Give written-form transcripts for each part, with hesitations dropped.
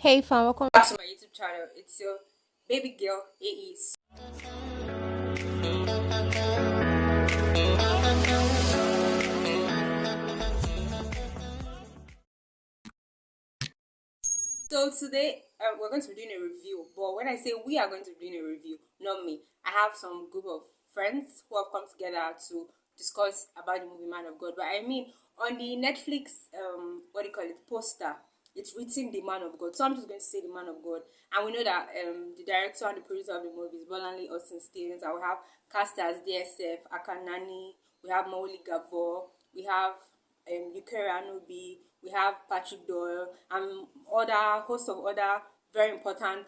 Hey fam, welcome Back to my YouTube channel. It's your baby girl AEs. So today we're going to be doing a review. But when I say we are going to be doing a review, not me. I have some group of friends who have come together to discuss about the movie Man of God. But I mean, on the Netflix, what do you call it, poster, it's written the Man of God. So I'm just going to say the Man of God. And we know that the director and the producer of the movie is Bolanle Austin Stevens. And we have cast as DSF, Akanani, we have Maoli Gavor, we have Yukere Anubi, we have Patrick Doyle, and other host of other very important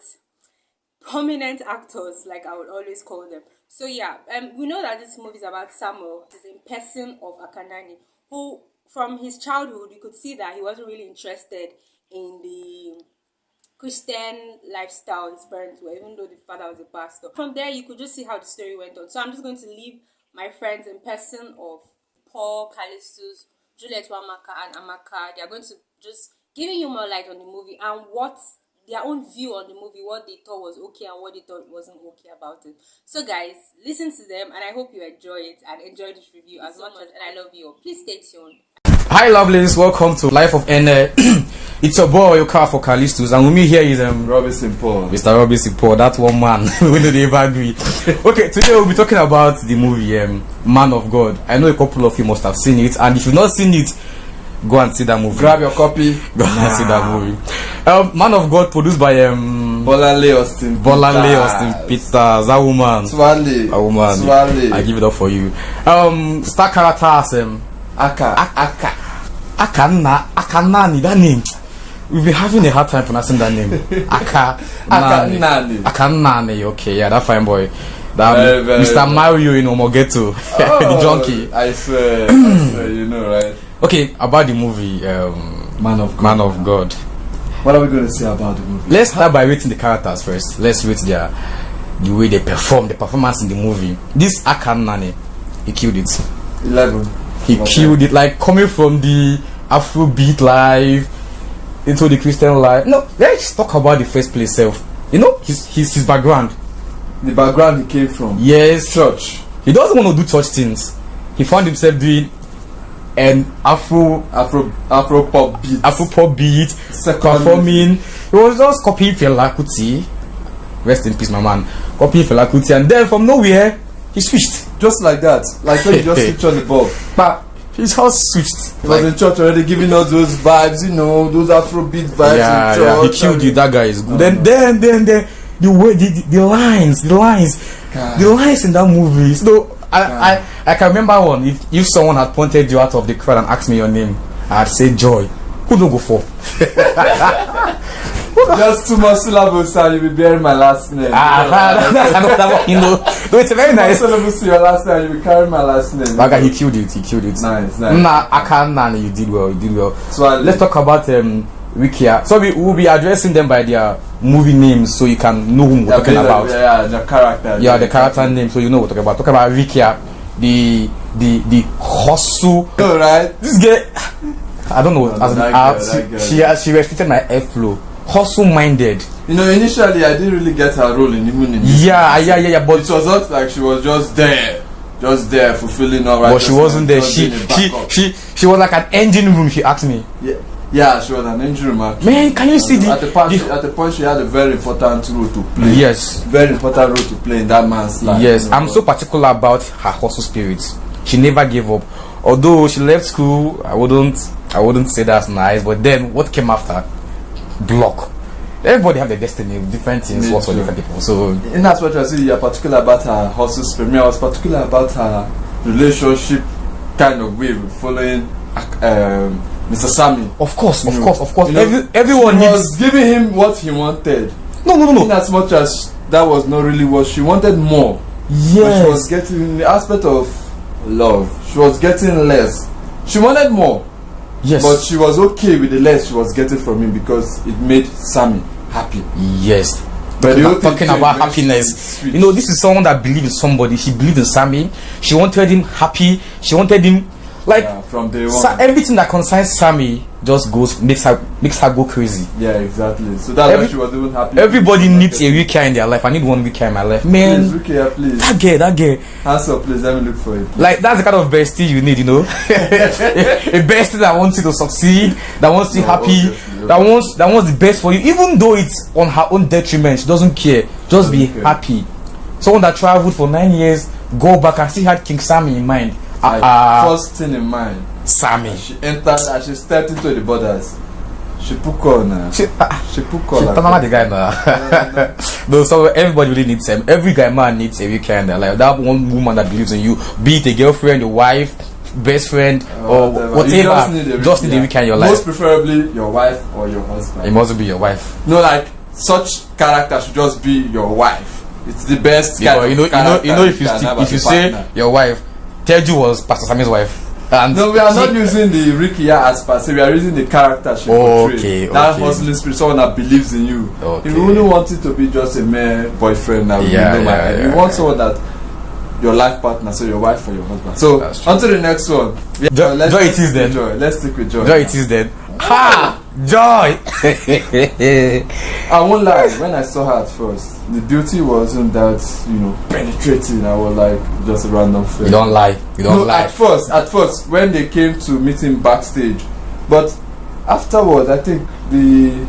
prominent actors, like I would always call them. So yeah, we know that this movie is about Samuel. It is in person of Akanani, who from his childhood you could see that he wasn't really interested in the Christian lifestyle his parents were, even though the father was a pastor. From there, you could just see how the story went on. So I'm just going to leave my friends in person of Paul, Callistus, Juliet Wamaka, and Amaka. They are going to just giving you more light on the movie and what their own view on the movie, what they thought was okay and what they thought wasn't okay about it. So guys, listen to them and I hope you enjoy it and enjoy this review as much as and I love you all. Please stay tuned. Hi lovelies, welcome to Life of N. It's your boy Yoka for Callistus, and with me here is Robinson Paul. Mr. Robinson Paul, that one man. We don't even agree. Okay, today we'll be talking about the movie Man of God. I know a couple of you must have seen it, and if you've not seen it, go and see that movie. Grab your copy. Go and see that movie. Man of God, produced by Bolanle Austin Peters. That woman. Swale. A woman. Swale. I give it up for you. Star characters. Akanani, that name. We've been having a hard time pronouncing that name. Akanani. Okay, yeah, that fine boy. That very, Mr. Very Mario in Omogeto, the junkie. I swear, you know, right? Okay, about the movie, Man of God. What are we going to say about the movie? Let's start by rating the characters first. Let's rate the way they perform, the performance in the movie. This Akanani, he killed it. 11. He killed it, like coming from the Afrobeat life into the Christian life. No, let's talk about the first place self. You know, his background. The background he came from. Yes. Church. He doesn't want to do church things. He found himself doing an Afro pop beat, performing. He was just copying Fela Kuti. Rest in peace, my man. Copying Fela Kuti, and then from nowhere he switched. Just like that. Like when you just switch on the ball. But he just switched. He was in church already giving us those vibes, you know, those Afrobeat vibes. Yeah, in church. He killed you. That guy is good. Then the way the lines in that movie. So I can remember one. If someone had pointed you out of the crowd and asked me your name, I'd say Joy. Who don't go for? Just 2 more syllables and you'll be bearing my last name. That's another one, you know. So it's very nice. 2 more syllables to your last name and you'll be carrying my last name. That guy, he killed it. Nice. Nah, I can't. Nah, you did well. So let's talk about Wikia. So we will be addressing them by their movie names, so you can know whom we're talking about. Yeah, the character. Yeah, the character name, so you know what we're talking about. Talk about Wikia, the hustle. Oh, right. This girl, I don't know. She restricted my airflow. Hustle minded. You know, initially I didn't really get her role in the movie. Yeah. But it was not like she was just there fulfilling all right. But she wasn't there. She was like an engine room. She asked me. Yeah, she was an engine room. Actually. Man, can you see at the point she had a very important role to play. Yes, very important role to play in that man's life. Yes, you know, I'm so particular about her hustle spirit. She never gave up. Although she left school, I wouldn't say that's nice. But then what came after? Block. Everybody have their destiny, different things work for different people. So and that's what I say. You're particular about her hustle spirit. I was particular about her relationship kind of way following Mr. Sammy. Of course. You know, everyone was giving him what he wanted. No. In as much as that was not really what she wanted more. Yes. But she was getting the aspect of love. She was getting less. She wanted more. Yes. But she was okay with the less she was getting from him because it made Sammy happy. Yes. But talking about happiness. You know, this is someone that believed in somebody. She believed in Sammy. She wanted him happy. She wanted him Like from day one. everything that concerns Sammy just makes her go crazy. Yeah, exactly. So that's why she was even happy. Everybody needs a Rukia in their life. I need one Rukia in my life, man. Please, Rukia, please. That girl. Hands up, please. Let me look for it. Like that's the kind of bestie you need, a bestie that wants you to succeed, that wants you happy, obviously. that wants the best for you, even though it's on her own detriment. She doesn't care. Just be happy. Someone that traveled for 9 years, go back and still had King Sammy in mind. First thing in mind, Sammy. She entered and she stepped into the borders. She put on. She put on. The guy now. No, so everybody really needs him. Every man needs a weekend. Like that one woman that believes in you, be it a girlfriend, a wife, best friend, or whatever. You just need a weekend in your life. Most preferably your wife or your husband. It must be your wife. No, like such character should just be your wife. It's the best. Because if you say your wife, Teju was Pastor Sammy's wife. And no, we are not using the Rikia as per se. We are using the character she portrayed. That hustling spirit, someone that believes in you. Okay. If you wouldn't want it to be just a mere boyfriend, that you want someone that your life partner, so your wife or your husband. So on to the next one. Joy it is then. Let's stick with Joy. Joy it is then. Ha! Joy! I won't lie, when I saw her at first, the beauty wasn't that, penetrating. I was like, just a random face. You don't lie. At first, when they came to meet him backstage. But afterwards, I think the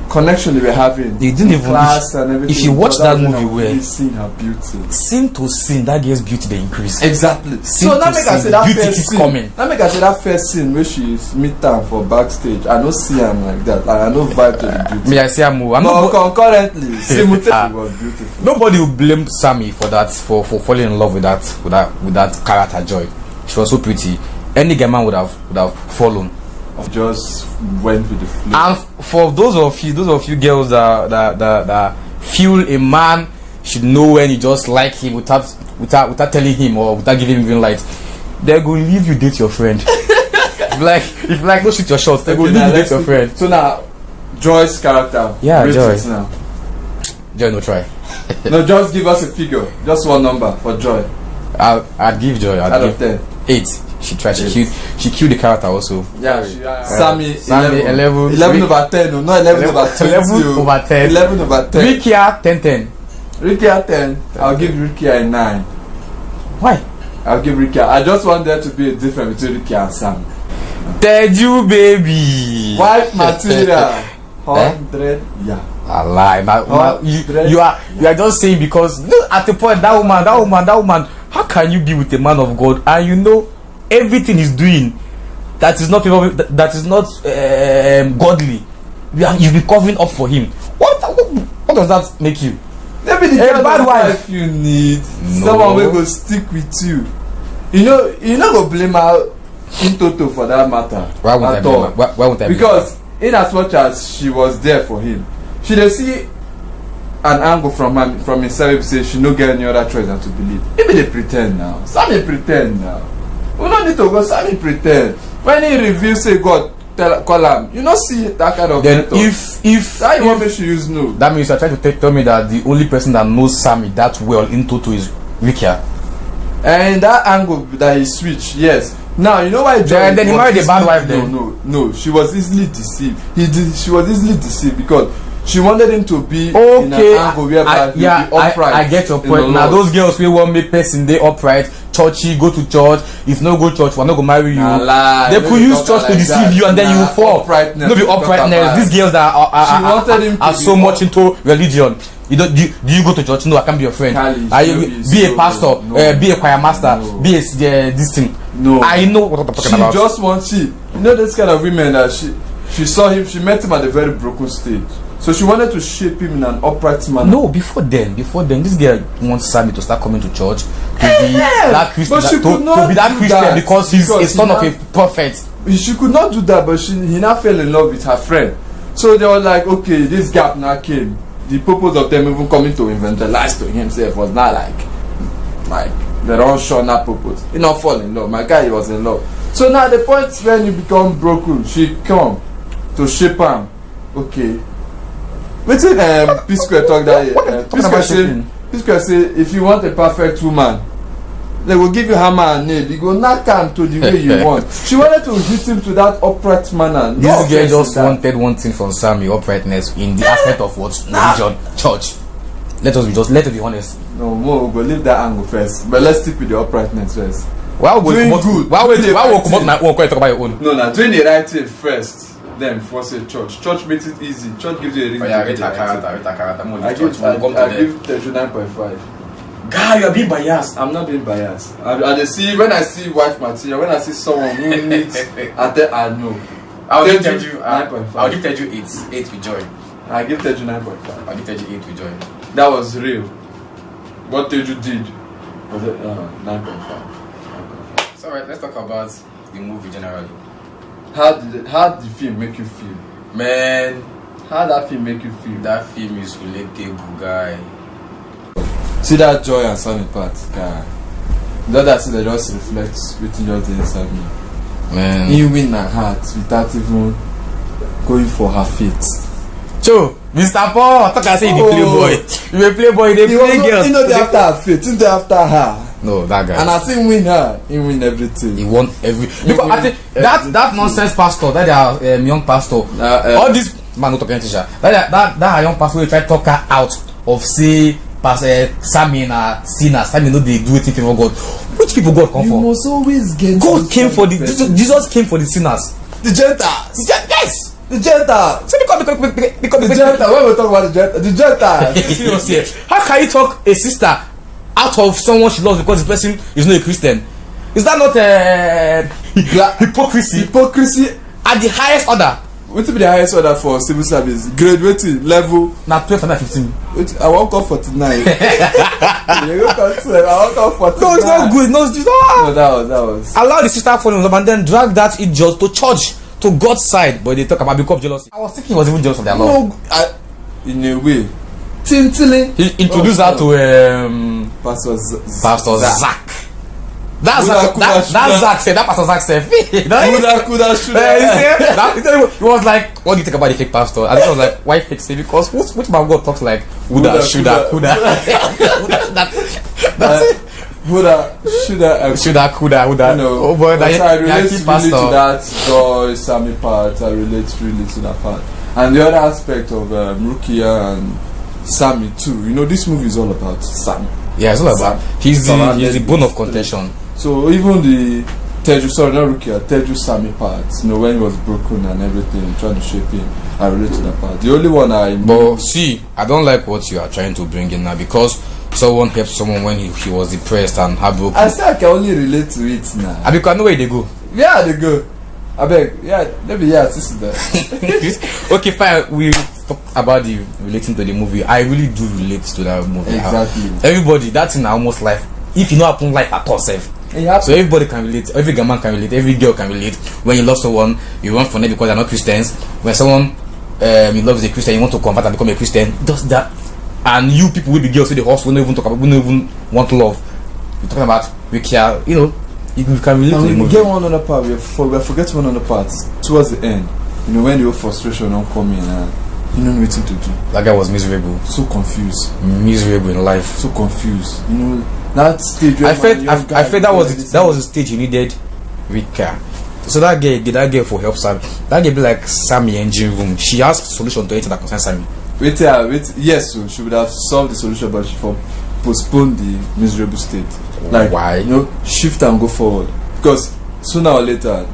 connection they were having, they didn't even class and everything. If you watch that movie where seeing her beauty, scene to scene, that girl's beauty they increase. Exactly. So now make I say that first scene. Now make I say that first scene where she's meet her for backstage. I don't see him like that. Like, I don't vibe to the beauty. Me I see her move. But concurrently, simultaneously was beautiful. Nobody will blame Sammy for that, for falling in love with that character Joy. She was so pretty. Any gay man would have fallen. Just went with the flow. And for those of you girls that feel a man should know when you just like him without telling him or without giving him green light, they're going to leave you date your friend. if like don't shoot your shots, they're going to leave you date your friend. So now Joy's character, Joy now. Joy no try. No, just give us a figure, just one number for Joy. I'd give Joy out of 10 8. She tried. She killed the character also. Yeah, Sammy 11 over 10. No, not 11 over 20. 11 over 10. 11 over 10. Rikia 10. Rikia 10. I'll give Rikia a 9. Why? I'll give Rikia. I just want there to be a difference between Rikia and Sam. Teju baby. Wife material. 100. Yeah. I lie. You are just saying because look at the point that woman. How can you be with a man of God and everything he's doing that is not godly? You've been covering up for him. What does that make you? Maybe the kind of wife you need. Someone will go stick with you. You not go blame her in total for that matter. Why won't I? Because in as much as she was there for him, she dey see an angle from himself say she no get any other choice than to believe. Maybe they pretend now. Sammy pretend now. We don't need to go. Sammy pretend. When he reveals say God call him, you not see that kind of. Then if that you want me to use no. That means you're trying to tell me that the only person that knows Sammy that well in total is Rikia. And that angle that he switched, yes. Now you know why Joy. Then he married a bad wife. Then no. She was easily deceived. She was easily deceived because she wanted him to be in an angle whereby he be upright. I get your point. Now those girls we won't make person they upright, churchy, go to church. If no go church, we're not gonna marry you. They could use church to deceive you and then you will fall. No be uprightness. These girls are so much into religion. Do you go to church? No, I can't be your friend. Be a pastor, be a choir master, be a this thing. No, I know what I'm talking about. She just wants this kind of women that she saw him. She met him at a very broken stage. So she wanted to shape him in an upright manner. No, before then, this girl wants Sammy to start coming to church to be that Christian. But she could not be that Christian because he's a son of a prophet. She could not do that, but he now fell in love with her friend. So they were like, okay, this gap now came. The purpose of them even coming to evangelize to himself was not like they don't show that purpose. He not fall in love. My guy, he was in love. So now the point when you become broken, she come to shape him. Okay. Wait till P-Square talk that P-Square say if you want a perfect woman, They will give you hammer and nail. You go knock him to the way you want. She wanted to hit him to that upright manner. This girl just wanted one thing from Sammy, uprightness in the aspect of what? Religion, church. Let us be honest. No, we'll leave that angle first. But let's stick with the uprightness first. Why will come out my own? Talk about your own. No, doing the right thing first. Then before say church. Church makes it easy. Church gives you a reason. Yeah, to do the right thing. I give 39.5. Guy, you are being biased. I'm not being biased. When I see wife material, when I see someone who needs, I know. I'll give you 9.5. I'll give you 8 with joy. I give 39.5. I'll give you 8 with joy. That was real. What Teju did was 9.5. It's alright, let's talk about the movie generally. How did the film make you feel? Man, how that film make you feel? That film is relatable, guy. See that joy and Sammy part, guy. The other thing that just reflects within just the inside me. Man, he win her heart without even going for her feet. Cho, Mr. Paul, I thought I said the playboy. You a playboy, they play girls. You know they after her feet, they after her. No, that guy. And I think win her, he win everything. He won because I think that nonsense pastor, that young pastor, all this man not talking teacher, that young pastor will try to talk her out of say Pastor Sammy and sinner. Sammy no they do anything for God. Which people God come for? You must always get. God came for the Jesus came for the sinners. The Gentiles. Yes. The Gentiles. So because the Gentiles. When we talk about the Gentiles. Seriously, how can you talk a sister out of someone she loves because the person is not a Christian? Is that not hypocrisy? Hypocrisy at the highest order. What will be the highest order for civil service? Graduating level. Now 12 and 15. I won't call 49. I won't call 49. No, it's not good. No, it's not. No, that was. Allow the sister fall in love and then drag that idiot to church, to God's side. But they talk about because jealousy. I was thinking he was even jealous of their love. No, in a way. Tintily. He introduced her to Pastor Zach. That Zach said, that Pastor Zach said, he was like, what do you think about the fake pastor? And I was like, why fake say? Because which man God talks like, woulda, shoulda, coulda. That's it. Woulda, shoulda, coulda. Oh boy, I relate really to that Joy, Sammy part. I relate really to that part. And the other aspect of Rukia and Sammy too. You know, this movie is all about Sammy. Yeah, it's all about he's the bone of contention. So even the Teju Sammy part, you know, when he was broken and everything, trying to shape him, I relate to that part. The only one But see, I don't like what you are trying to bring in now because someone helped someone when he was depressed and heartbroken. I say I can only relate to it now. I because I know where they go. Yeah, they go. I beg. Yeah, maybe this is that. Okay, fine. We talk about the relating to the movie. I really do relate to that movie. Exactly. Everybody, that's in almost life. If you know happen life at all, self. So everybody can relate. Every man can relate. Every girl can relate. When you love someone, you run from them because they're not Christians. When someone you love is a Christian, you want to convert and become a Christian. Does that? And you people with the girls with the horse, we don't even talk about. We don't even want love. We're talking about we care. You know, you can relate to the movie. Get one other part. We forget one other part towards the end. You know, when the whole frustration don't come in, you know nothing to do. That guy was miserable. So confused. Miserable in life. So confused. You know. That stage I felt that was the stage he needed Rika. So that girl for help Sammy. That girl be like Sammy engine room. She has solution to anything that concerns Sammy. Wait, yes, so she would have solved the solution, but she postponed the miserable state. Like why? You know, shift and go forward. Because sooner or later,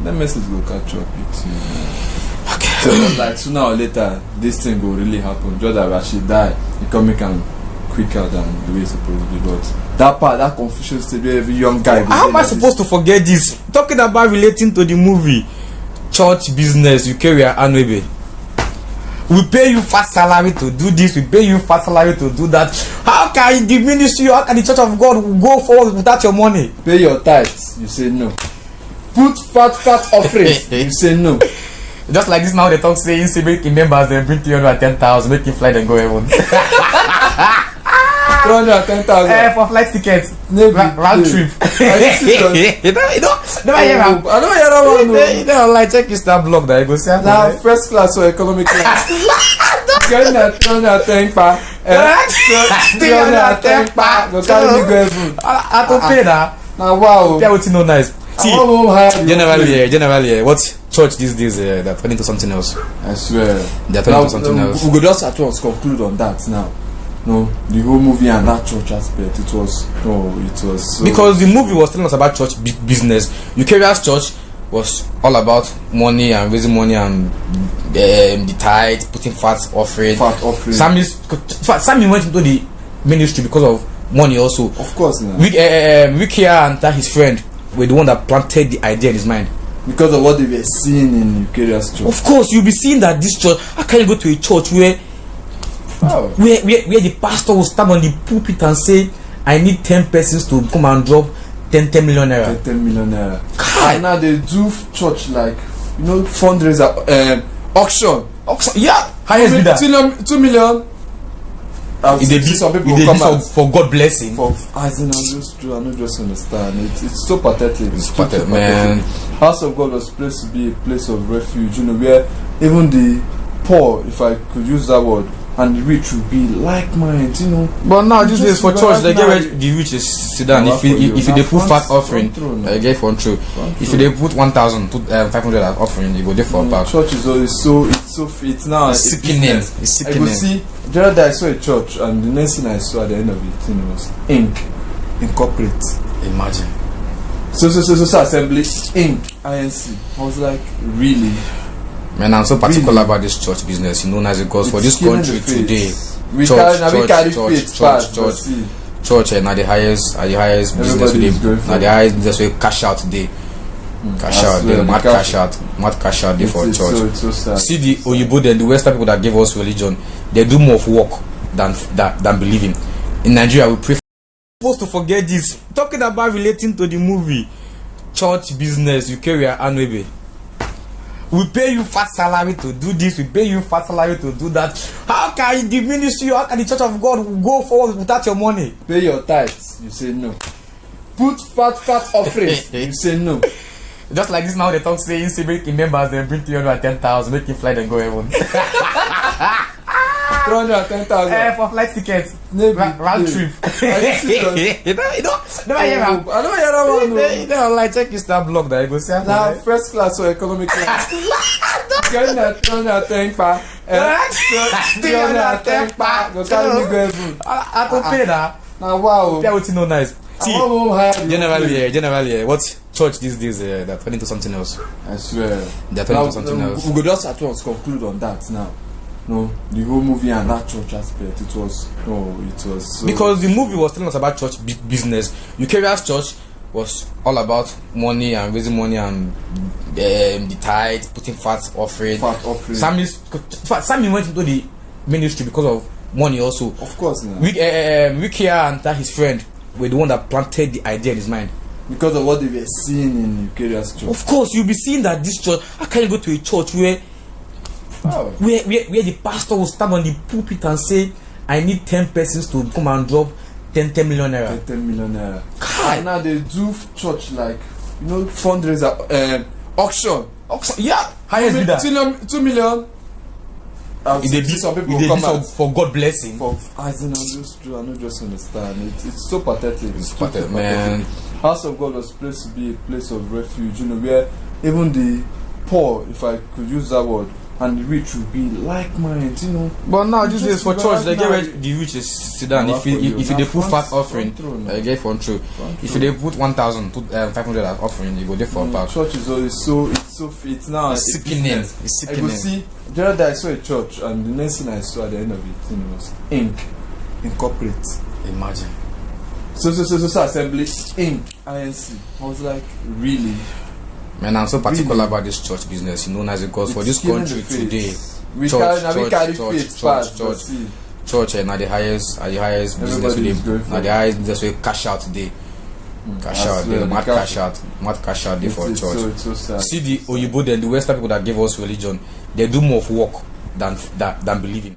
that message will catch up with you. Okay. So like sooner or later, this thing will really happen. Just that she die, the comic and quicker than the way it's supposed to be. But that confusion stage where every young guy. How am I supposed to forget this? Talking about relating to the movie, church business, you carry your annual. We pay you fat salary to do this. We pay you fat salary to do that. How can the ministry? How can the church of God go forward without your money? Pay your tithes. You say no. Put fat offerings. You say no. Just like this now, they talk saying, say making members, they bring 310,000, make him fly and go heaven. 310,000 for flight tickets, round trip. You don't hear that? I don't hear that one. You don't like check your star blog that you go see. Now first class or economic class. Gonna think pa. Gonna think pa. Go carry me go heaven. I don't pay that. Now wow. Yeah, what's no nice. See, generally, what church these days they're turning to something else. I swear. They're turning to something else. We could just at once conclude on that now. No, the whole movie and that church aspect, it was so, because the movie was telling us about church business. Eucharist Church was all about money and raising money and the tithe, putting fat offering. Sammy went into the ministry because of money also. Of course, no. Ricky and his friend were the one that planted the idea in his mind. Because of what they were seeing in Eucharist Church. Of course, you'll be seeing that this church. How can you go to a church where the pastor will stand on the pulpit and say, I need 10 persons to come and drop 10 million naira. 10 million naira. And now they do church like, fundraiser, auction. Yeah, highest bidder. 2 million. If they do some people come for God blessing. I don't just understand. It's so pathetic. It's pathetic, man. House of God was supposed to be a place of refuge, where even the poor, if I could use that word, and the rich will be like mine, But now these days for church, they get where the rich is sit down. If they put fat offering, they get front row. If they put 1,500 offering, you go there for a pack. Church is always it's now it's sickening. It's sickening. I could see the other day I saw a church, and the next thing I saw at the end of it, was Inc. Incorporate. Imagine. So assembly Inc. INC. I was like, really. Man, I'm so particular about this church business, as it goes for this country today. Church now the highest business today. Now the highest business we cash out today. Cash out day for church. So see the Oyibo then the Western people that gave us religion, they do more of work than believing. In Nigeria, we prefer supposed to forget this. Talking about relating to the movie, church business, you carry an annual. We pay you fat salary to do this, we pay you fat salary to do that. How can the ministry, how can the church of God go forward without your money? Pay your tithes, you say no. Put fat offerings, you say no. Just like this now, they talk saying, say, making members, they bring 310,000, make him fly and go heaven. 310,000 for flight tickets, round trip. You don't hear that? I don't hear that one. You don't like check your star blog that you go see. Now first class or economic class. Gonna think pa. Gonna think pa. Go carry me go heaven. I don't pay that. Now wow. Yeah, what's no nice. See, generally, what church these days they're turning to something else. I swear. They're turning to something else. We could just at once conclude on that now. No, the whole movie and that church aspect, it was so, because the movie was telling us about church business. Eucharist Church was all about money and raising money and the tithe, putting fat offering. Sammy went into the ministry because of money also. Of course, no. Ricky and his friend were the one that planted the idea in his mind. Because of what they were seeing in Eucharist Church. Of course, you'll be seeing that this church. How can you go to a church where the pastor will stand on the pulpit and say, I need 10 persons to come and drop 10 million naira. 10 million naira. And now they do church like, fundraiser, auction. Yeah, highest bidder. 2 million. If they do for God blessing. I don't just understand. It's so pathetic. It's pathetic, man. House of God was supposed to be a place of refuge, where even the poor, if I could use that word, and the rich will be like mine, But now these days for church, they get where the rich is sit down. If they put fat offering, they get front row. If they put 1,500 offering, you go there for a pack. Church is always it's now it's sickening. It's sickening. I could see the other day I saw a church, and the next thing I saw at the end of it, was Inc. Incorporate. Imagine. So assembly Inc. INC. I was like, really. Man, I'm so particular about this church business, as it goes for this country today. Church now the highest business today. Now the highest business we cash out today. Cash out day for church. See the Oyibo then the Western people that gave us religion, they do more of work than believing.